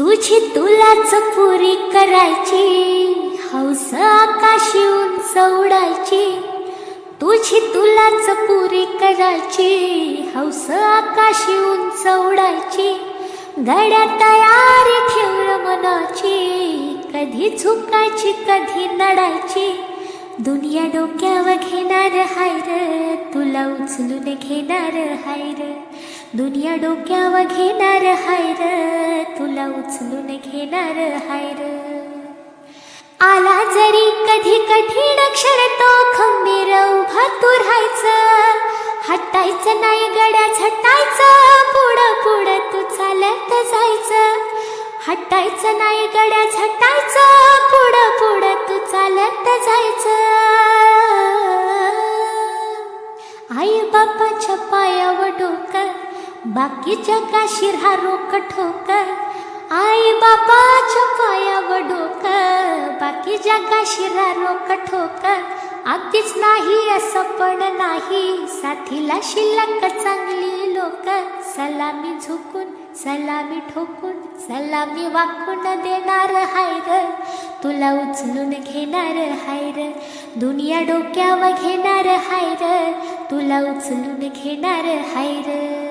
तुझी तुलाच पुरी करायची, हौस आकाशी उंच उडायची. तुझी तुलाच पुरी करायची, हौस आकाशी उंच उडायची. गड्या तयारी ठेव र मनाची, कधी झुकायची कधी नडायची. दुनिया डोक्यावर घेणार हाय र, तुला उचलून घेणार हाय र. दुनिया डोक्यावर घेणार हाय र, तुला उचलून घेणार हाय र. आला जरी कधी कठीण क्षण तो खंबीर उभा तू राहायचं. हटायचं नाही गड्या झटायचं, पुढं पुढं तू चालत जायचं. हटायचं नाही गड्या झटायचं, पुढं पुढं तू चालत जायचं. आई बापाच्या पायावर डोकं, बाकीच्या काशी रोक ठोक. आई बापाच्या पायावर डोकं, बाकी जगाशी रोक ठोक. अगदीच नाही असं पण नाही, साथीला शिल्लक चांगली लोक. सलामी झुकून सलामी ठोकून, सलामी वाकून देणार हाय र, तुला उचलून घेणार हाय र. दुनिया डोक्यावर घेणार हाय र, तुला उचलून घेणार हाय र.